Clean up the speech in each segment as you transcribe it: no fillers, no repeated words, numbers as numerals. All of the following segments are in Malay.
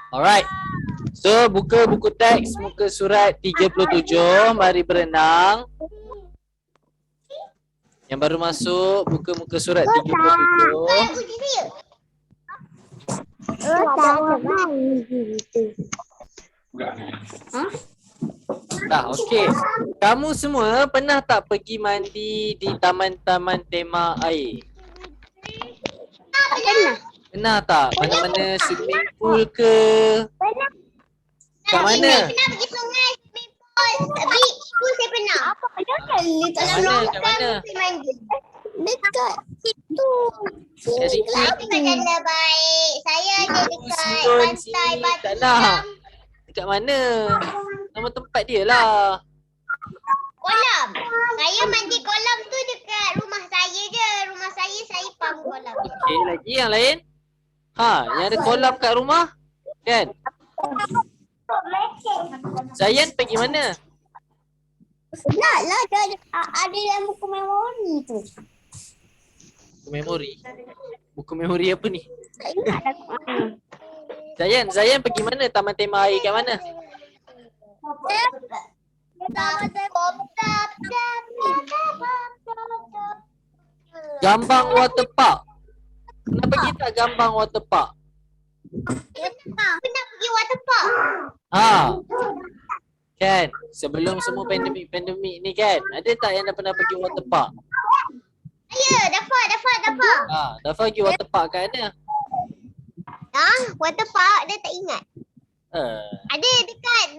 Alright. So buka buku teks muka surat 37. Mari berenang. Yang baru masuk buka muka surat 37. Dah, okey. Kamu semua pernah tak pergi mandi di taman-taman tema air? Pernah tak? Mana-mana swimming pool ke? Kat mana? Pernah pergi sungai, swimming pool, beach pool saya pernah. Kat mana? Kat mana? Dekat situ. Jadi Dekat Janda Baik. Saya ada dekat Sinun pantai sini. Batu Tak nak. Hitam. Dekat mana? Nama tempat dia lah. Kolam. Saya mandi kolam tu dekat rumah saya je. Rumah saya pam kolam. Okey, lagi yang lain? Yang ada kolam kat rumah? Kan? Zayan pergi mana? Nak lah, ada dalam buku memori tu. Buku memori. Buku memori apa ni? Tak ingat dah kat mana. Zayan pergi mana? Taman tema air kat mana? Gambang Water Park. Pernah pergi tak Gambang Water Park? Pernah pergi water park. Kan? Sebelum semua pandemik ni kan? Ada tak yang dah pernah pergi water park? Ya, dapat. Dah pergi water park kat mana? Water park dia tak ingat. Ah. Ada dekat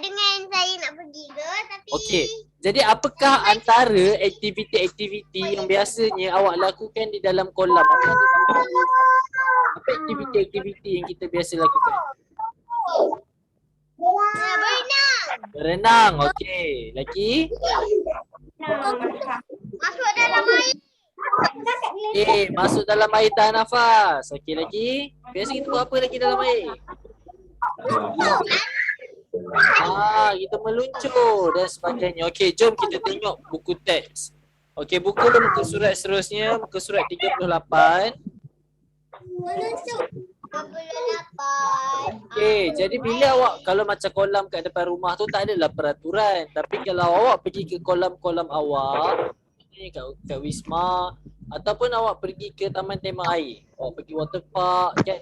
dengan saya nak pergi ke, tapi Okey. Jadi apakah antara aktiviti-aktiviti yang biasanya awak lakukan di dalam kolam? Apa aktiviti-aktiviti yang kita biasa lakukan? berenang. Berenang. Okey. Lagi? Masuk dalam air. Okey, masuk dalam air tahan nafas. Okey, lagi? Biasa kita buat apa lagi dalam air? Kita meluncur dan sebagainya. Okey, jom kita tengok buku teks. Okey, buka muka surat seterusnya, muka surat 38. Meluncur. 28. Okey, jadi bila awak kalau macam kolam kat depan rumah tu tak adalah peraturan. Tapi kalau awak pergi ke kolam-kolam awak, ni kat Wisma ataupun awak pergi ke taman tema air. Awak pergi water park kan,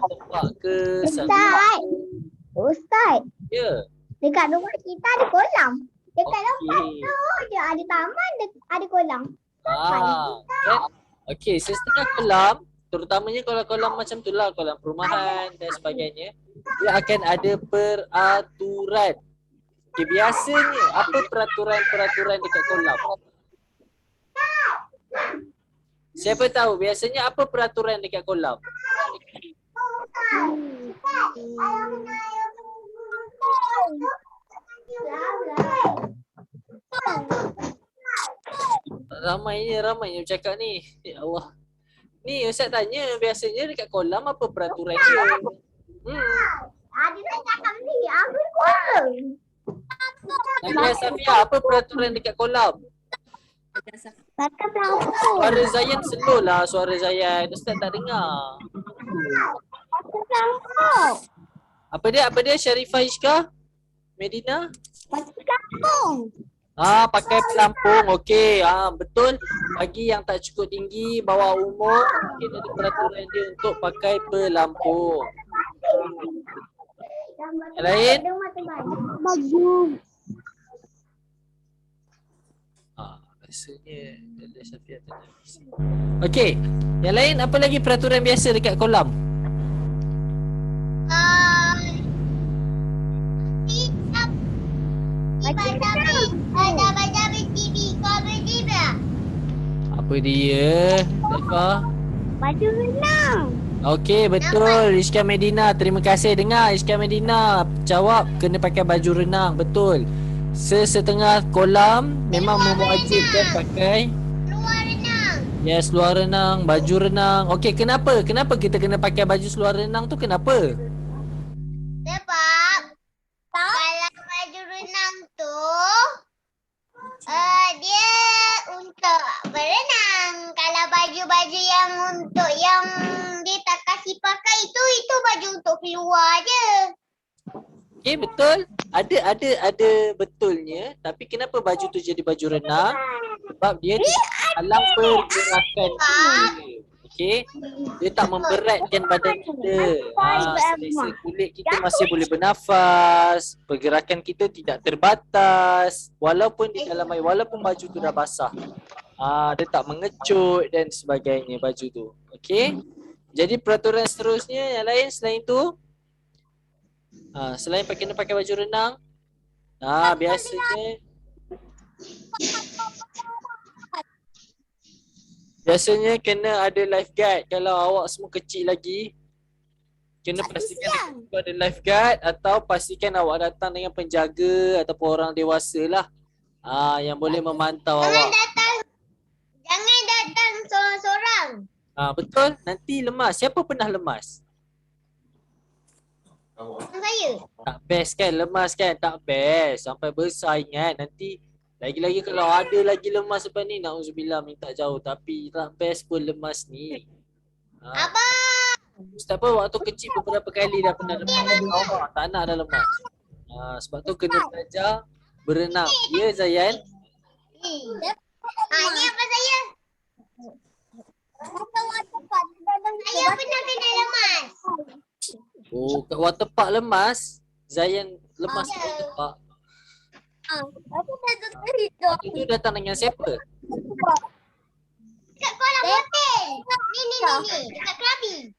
water park ke Ustaz, Ya. dekat rumah kita ada kolam. Dekat Okey. je ada taman, ada kolam. Kan? Okey, setengah kolam, terutamanya kalau kolam macam tu lah, kolam perumahan dan sebagainya, dia akan ada peraturan. Okey, biasanya apa peraturan-peraturan dekat kolam? Siapa tahu biasanya apa peraturan dekat kolam? Ramainya bercakap ni. Ya Allah. Ni Ustaz tanya biasanya dekat kolam apa peraturan dia? Ada cakap ni, aku kolam. Nadia Safia, apa peraturan dekat kolam? Pakai pelampung. Suara Zayan slow lah, suara Zayan. Ustaz tak dengar. Pakai pelampung. Apa dia Sharifah Ishka? Medina? Pakai pelampung. Pakai pelampung. Okey. Betul. Bagi yang tak cukup tinggi, bawah umur, mungkin ada peraturan dia untuk pakai pelampung. Yang lain? Baju. Rasanya Nadia Safia tak ada. Okey. Yang lain apa lagi peraturan biasa dekat kolam? Ada TV, komedi tak? Apa dia? Safa? Baju renang. Okey, betul. Ishka Medina, terima kasih. Dengar Ishka Medina jawab kena pakai baju renang. Betul. Sesetengah kolam memang mewajibkan pakai Luar renang. yes, luar renang, baju renang. Okey, kenapa? Kenapa kita kena pakai baju seluar renang tu kenapa? Sebab kalau baju renang tu Dia untuk berenang. Kalau baju-baju yang untuk yang dia tak kasih pakai itu baju untuk keluar je. Okey, betul. Ada betulnya, tapi kenapa baju tu jadi baju renang? Sebab dia tidak halang pergerakan kita. Okey. Dia tak memberatkan badan kita. Selesa kulit kita masih boleh bernafas. Pergerakan kita tidak terbatas. Walaupun di dalam air, walaupun baju tu dah basah. Dia tak mengecut dan sebagainya baju tu. Okey. Jadi peraturan seterusnya yang lain selain tu, selain kena pakai baju renang, biasanya kena ada lifeguard. Kalau awak semua kecil lagi, kena pastikan ada lifeguard atau pastikan awak datang dengan penjaga ataupun orang dewasa lah. Yang boleh memantau awak. Jangan datang seorang-seorang. Betul, nanti lemas. Siapa pernah lemas? Saya. Tak best kan lemas kan? Tak best. Sampai besar ingat. Nanti lagi-lagi kalau ada lagi lemas lepas ni, na'udzubillah minta jauh. Tapi tak best pun lemas ni. Abang. Ustaz pun waktu kecil beberapa kali dah pernah lemas. Awak tak nak dah lemas. Sebab tu kena belajar berenang. Ya Zayan? Ni apa saya? Saya pernah kena lemas. Oh, kat water park lemas. Zayan lemas kat water park. Itu datang dengan siapa? Dekat kolam hotel. Ni. Dekat Krabi.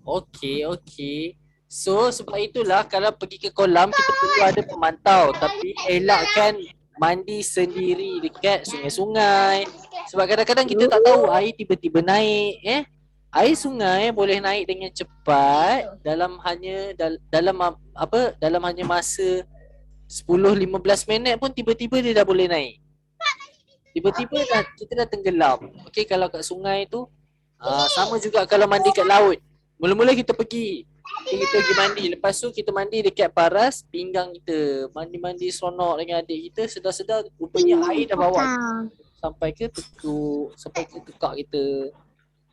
Okey. So sebab itulah kalau pergi ke kolam kita perlu ada pemantau. Tapi elakkan mandi sendiri dekat sungai-sungai. Sebab kadang-kadang kita tak tahu air tiba-tiba naik. Air sungai boleh naik dengan cepat dalam hanya masa 10-15 minit pun tiba-tiba dia dah boleh naik. Tiba-tiba kita dah tenggelam. Okey, kalau kat sungai tu sama juga kalau mandi kat laut. Mula-mula kita pergi mandi. Lepas tu kita mandi dekat paras pinggang kita. Mandi-mandi seronok dengan adik kita. Sedar-sedar rupanya air dah bawa sampai ke tekuk, sampai ke tekak kita.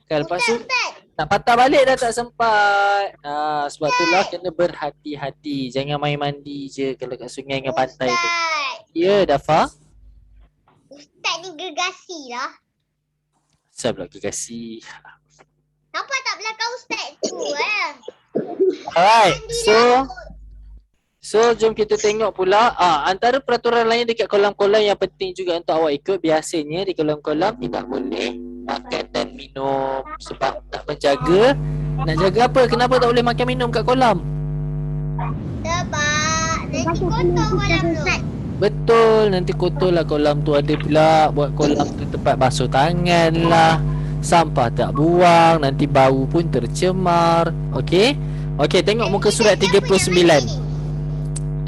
Kan lepas tu nak patah balik dah tak sempat. Sebab itulah kena berhati-hati. Jangan main mandi je kalau kat sungai dengan pantai tu. Ya, Dafa? Ustaz ni gergasi lah. Saya pula gergasi. Nampak tak belakang Ustaz tu Alright, so jom kita tengok pula. Antara peraturan lain dekat kolam-kolam yang penting juga untuk awak ikut. Biasanya di kolam-kolam tidak boleh makan dan minum sebab tak menjaga. Nak jaga apa? Kenapa tak boleh makan minum kat kolam? Sebab nanti kotor kolam tu. Betul, nanti kotor lah kolam tu. Ada pula buat kolam tu tempat basuh tangan lah. Sampah tak buang, nanti bau pun tercemar. Okey? Okey, tengok muka surat 39.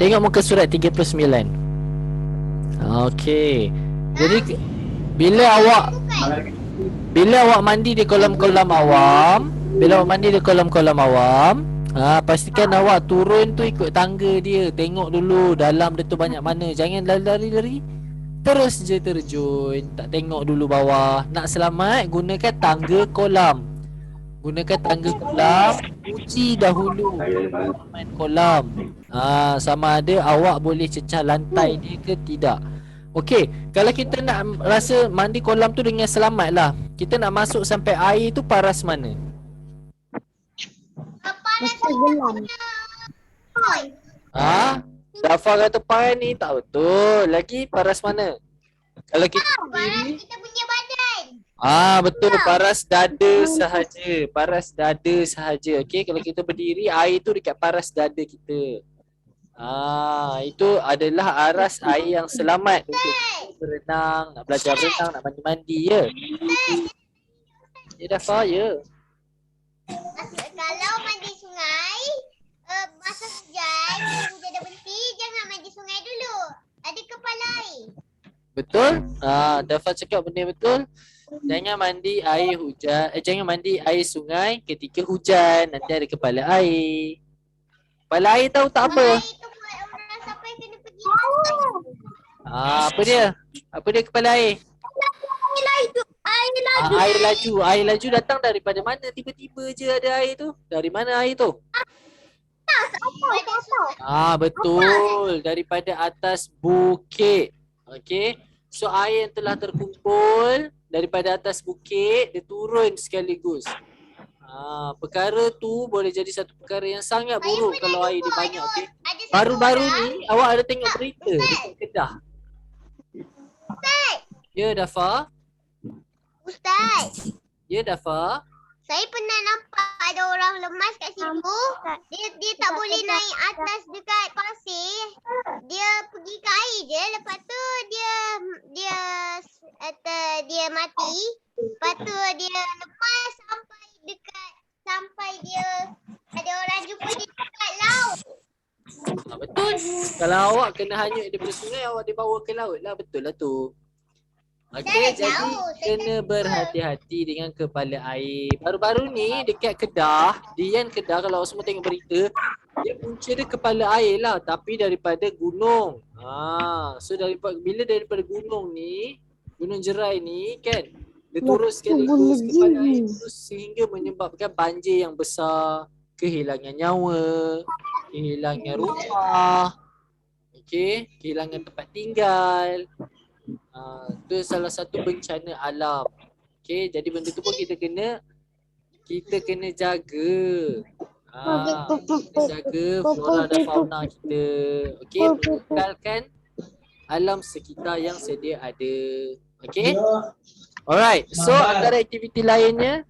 Tengok muka surat 39. Okey. Jadi bila awak mandi di kolam-kolam awam, pastikan awak turun tu ikut tangga dia. Tengok dulu dalam dia tu banyak mana. Jangan lari-lari. Terus je terjun. Tak tengok dulu bawah. Nak selamat, gunakan tangga kolam. Uji dahulu main kolam. Sama ada awak boleh cecah lantai dia ke tidak. Okey, kalau kita nak rasa mandi kolam tu dengan selamat lah, kita nak masuk sampai air tu paras mana? Dafa kata paras ni tak betul. Lagi paras mana? Kalau kita berdiri, Kita punya badan. betul, paras dada sahaja. Okey, kalau kita berdiri, air tu dekat paras dada kita. Itu adalah aras air yang selamat untuk berenang, nak belajar berenang, nak mandi-mandi ya. Ya Dafa, ya. Kalau mandi sungai, masa hujan dah berhenti, jangan mandi sungai dulu. Ada kepala air. Betul? Dafa cakap benda betul. Jangan mandi air hujan, jangan mandi air sungai ketika hujan, nanti ada kepala air. Kepala air tahu tak apa? Itu buat orang sampai kena pergi. Apa dia? Apa dia kepala air? Air laju. Air laju. Air laju. Air laju datang daripada mana? Tiba-tiba je ada air tu. Dari mana air tu? Betul. Daripada atas bukit. Okey. So air yang telah terkumpul daripada atas bukit, dia turun sekaligus. Perkara tu boleh jadi satu perkara yang sangat buruk kalau air dia banyak. Okey. Baru-baru ni awak ada tengok berita dekat Kedah. Ya Dafa? Ustaz, Ya Dafa? saya pernah nampak ada orang lemas kat situ. Dia tak boleh naik atas dekat pasir. Dia pergi ke air je. Lepas tu dia mati. Lepas tu dia lepas sampai dia ada orang jumpa dia dekat laut. Betul. Kalau awak kena hanyut daripada sungai, awak dibawa ke laut lah. Betul lah tu. Okey, jadi kena berhati-hati dengan kepala air. Baru-baru ni dekat Kedah, Dian Kedah, kalau awak semua tengok berita, dia punca dia kepala air lah, tapi daripada gunung. So bila daripada gunung ni, Gunung Jerai ni kan, dia turun sekaligus kepala air terus sehingga menyebabkan banjir yang besar, kehilangan nyawa, kehilangan rumah, okey, kehilangan tempat tinggal. Itu salah satu bencana alam. Okey, jadi benda tu pun kita kena jaga. Kita jaga flora dan fauna kita. Okey, mengekalkan alam sekitar yang sedia ada. Okey? Alright. So antara aktiviti lainnya,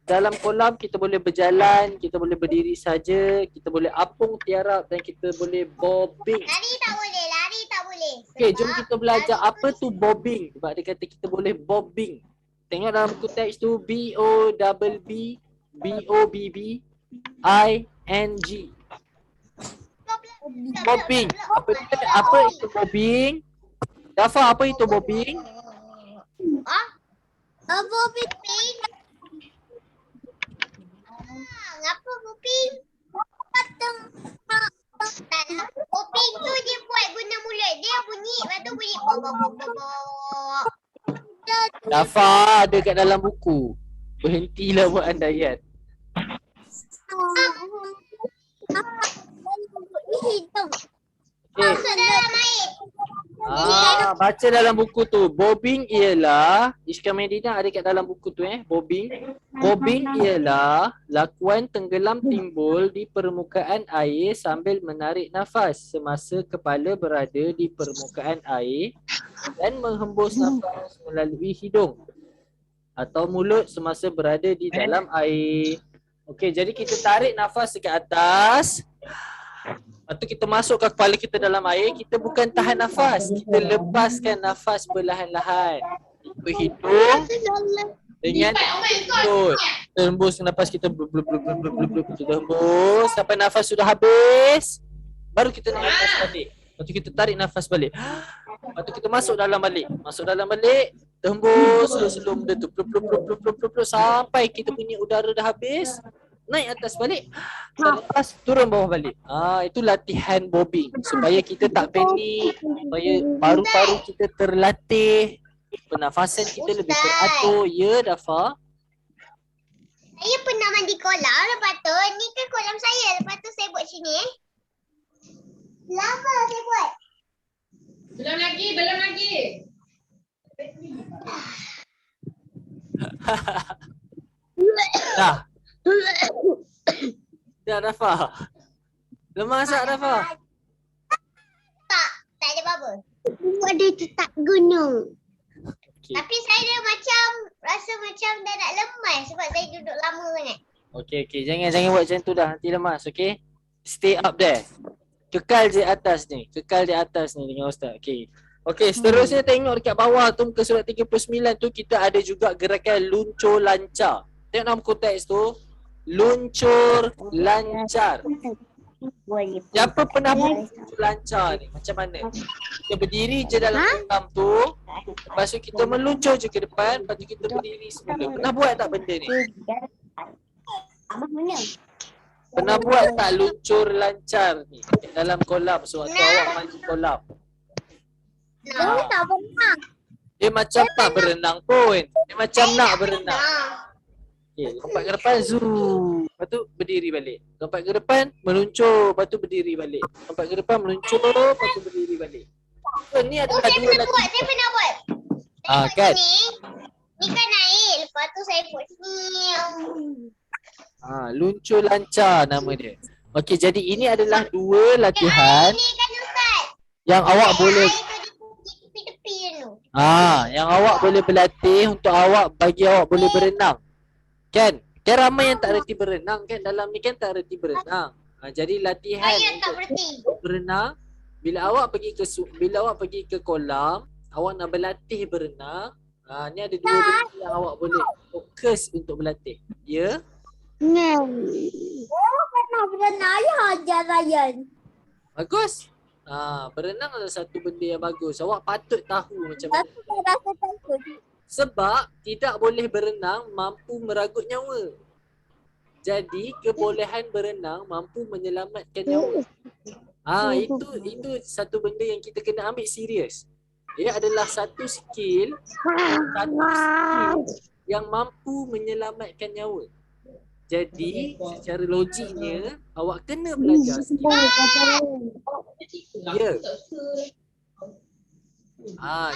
dalam kolam kita boleh berjalan, kita boleh berdiri saja, kita boleh apung tiarap dan kita boleh bobbing. Lari tak boleh. Okey, jom kita belajar apa tu bobbing. Sebab dia kata kita boleh bobbing. Tengok dalam buku teks tu BOBBING. Bobbing. Apa itu bobbing? Dafa, apa itu bobbing? Bobbing. Ngapa bobbing? Bobbing tu dia buat guna mulut dia bunyi, lepas tu bunyi bobok. Dafa ada kat dalam buku. Berhentilah buat andaian. Okay. Baca dalam buku tu. Bobbing ialah, Ishka Medina ada kat dalam buku tu bobbing. Bobbing ialah lakuan tenggelam timbul di permukaan air sambil menarik nafas semasa kepala berada di permukaan air dan menghembus nafas melalui hidung atau mulut semasa berada di dalam air. Okey, jadi kita tarik nafas dekat atas. Lepas tu kita masukkan kepala kita dalam air, kita bukan tahan nafas, kita lepaskan nafas perlahan-lahan. Berhidung dengan mulut. Kita hembus nafas kita, kita hembus sampai nafas sudah habis. Baru kita naik nafas balik. Lepas tu kita tarik nafas balik. Lepas tu kita masuk dalam balik. Kita hembus slow-slow benda tu. Sampai kita punya udara dah habis. Naik atas balik, lepas turun bawah balik. Itu latihan bobbing supaya kita tak panik, supaya paru-paru kita terlatih, pernafasan kita lebih teratur. Ya Dafa? Saya pernah mandi kolam, lepas tu ni kan kolam saya, lepas tu saya buat sini Lama saya buat. Belum lagi. Dah Dafa. Lemas tak Dafa? Tak ada apa-apa. Ada tetap gunung. Okay. Tapi saya rasa macam dah nak lemas sebab saya duduk lama sangat. Okay. Jangan buat macam tu dah. Nanti lemas, okay? Stay up there. Kekal di atas ni dengan Ustaz. Okay, seterusnya tengok dekat bawah tu muka surat 39 tu kita ada juga gerakan luncur lancar. Tengok dalam konteks tu. Luncur lancar. Siapa pernah buat luncur lancar ni? Macam mana? Kita berdiri je dalam kolam tu. Lepas tu kita meluncur je ke depan. Lepas tu kita berdiri semula. Pernah buat tak benda ni? Pernah buat tak luncur lancar ni dalam kolam sewaktu awak mandi kolam? Nah, Tak pernah. Dia macam tak berenang pun. Dia macam nak berenang. nah. Okay, lompat ke depan, zoom. Lepas tu berdiri balik. Lompat ke depan, meluncur. Lepas tu berdiri balik. Lompat ke depan, meluncur. Lepas tu berdiri balik. So, ni adalah Saya dua pernah buat, saya pernah buat. Saya Ah, buat kan? sini. Ni kan naik, lepas tu saya buat sini. Luncur lancar nama dia. Okey, jadi ini adalah dua latihan Ni kan Ustaz. yang awak boleh Air tu di tepi-tepi tu. yang awak boleh berlatih untuk awak bagi awak boleh berenang. Kan? Kan ramai yang tak reti berenang kan, dalam ni kan tak reti berenang. Jadi latihan Saya tak untuk berhenti. berenang bila awak pergi ke kolam, awak nak berlatih berenang. Ni ada dua benda yang awak boleh fokus untuk berlatih. Ya? Oh, pernah berenang. Ya, ajar Ryan. Bagus. Berenang adalah satu benda yang bagus. Awak patut tahu macam mana. Tapi saya rasa takut. Sebab tidak boleh berenang mampu meragut nyawa. Jadi kebolehan berenang mampu menyelamatkan nyawa. Itu satu benda yang kita kena ambil serius. Dia adalah satu skill yang mampu menyelamatkan nyawa. Jadi secara logiknya awak kena belajar skill. Ya.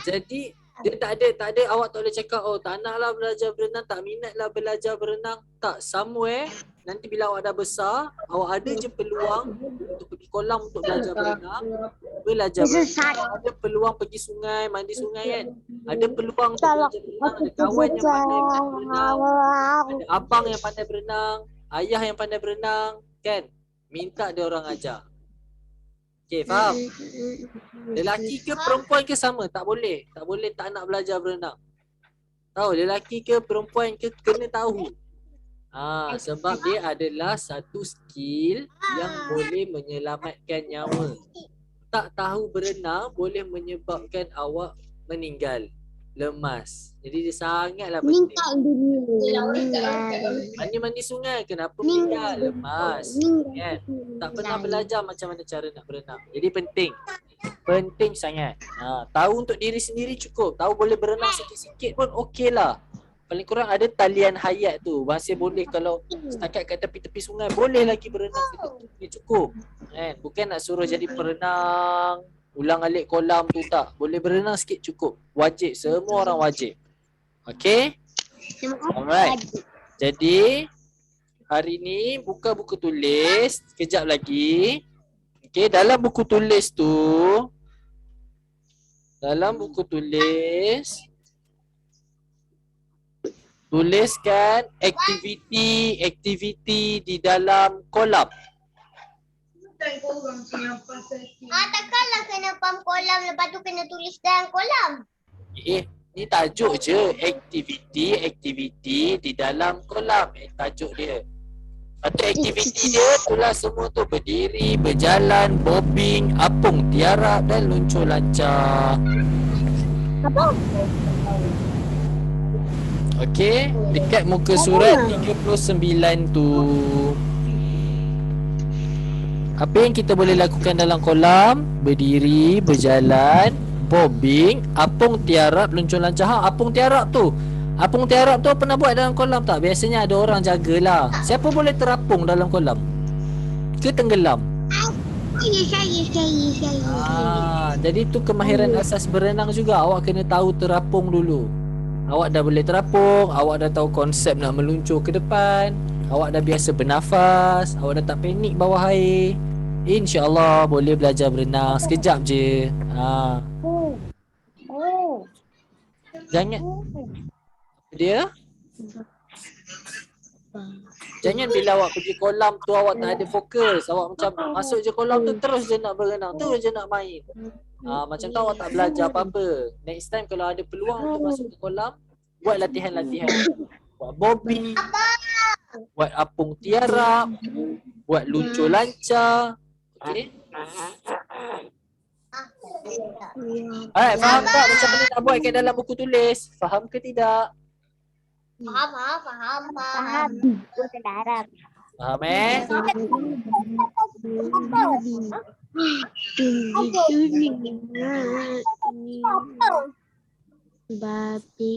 Jadi dia tak ada awak tak boleh cakap tak naklah belajar berenang, tak minatlah belajar berenang. Tak, somewhere nanti bila awak dah besar, awak ada je peluang untuk pergi kolam untuk belajar berenang. Ada peluang pergi sungai, mandi sungai kan. Ada peluang untuk belajar berenang, ada kawan yang pandai berenang, ada abang yang pandai berenang, ayah yang pandai berenang kan. Minta dia orang ajar. Okay, faham? Lelaki ke perempuan ke sama? Tak boleh. Tak boleh tak nak belajar berenang. Tahu lelaki ke perempuan ke kena tahu. Sebab dia adalah satu skill yang boleh menyelamatkan nyawa. Tak tahu berenang boleh menyebabkan awak meninggal, lemas. Jadi dia sangatlah penting. Mandi sungai kenapa meninggal, lemas. Kan? Tak pernah belajar macam mana cara nak berenang. Jadi penting. Penting sangat. Tahu untuk diri sendiri cukup. Tahu boleh berenang sikit-sikit pun okey lah. Paling kurang ada talian hayat tu. Masih boleh kalau setakat kat tepi-tepi sungai boleh lagi berenang sikit cukup. Kan? Bukan nak suruh jadi perenang ulang alik kolam tu, tak. Boleh berenang sikit cukup. Wajib. Semua orang wajib. Okay? Alright. Jadi hari ni buka buku tulis. Sekejap lagi. Okay, dalam buku tulis tu, tuliskan aktiviti di dalam kolam. Takkanlah kena pam kolam lepas tu kena tulis dalam kolam. Ni tajuk je, aktiviti di dalam kolam. Tajuk dia. Atau aktiviti dia itulah semua tu, berdiri, berjalan, bobbing, apung tiarap dan luncur lancar. Okey, dekat muka surat 39 tu. Apa yang kita boleh lakukan dalam kolam? Berdiri, berjalan, bobbing, apung tiarap, luncur lancar. Apung tiarap tu pernah buat dalam kolam tak? Biasanya ada orang jagalah. Siapa boleh terapung dalam kolam? Ke tenggelam? Saya. Jadi tu kemahiran asas berenang juga. Awak kena tahu terapung dulu. Awak dah boleh terapung, awak dah tahu konsep nak meluncur ke depan, awak dah biasa bernafas, awak dah tak panik bawah air. InsyaAllah boleh belajar berenang sekejap je. Jangan dia jangan bila awak pergi kolam tu awak tak ada fokus. Awak macam masuk je kolam tu terus je nak berenang, terus je nak main. Macam tu awak tak belajar apa-apa. Next time kalau ada peluang untuk masuk ke kolam, buat latihan-latihan. Buat bobbing, buat apung tiarap, buat luncur lancar. Okay? Alright, faham tak macam mana nak buat kat dalam buku tulis? Faham ke tidak? Faham. Faham eh? Apa? Babi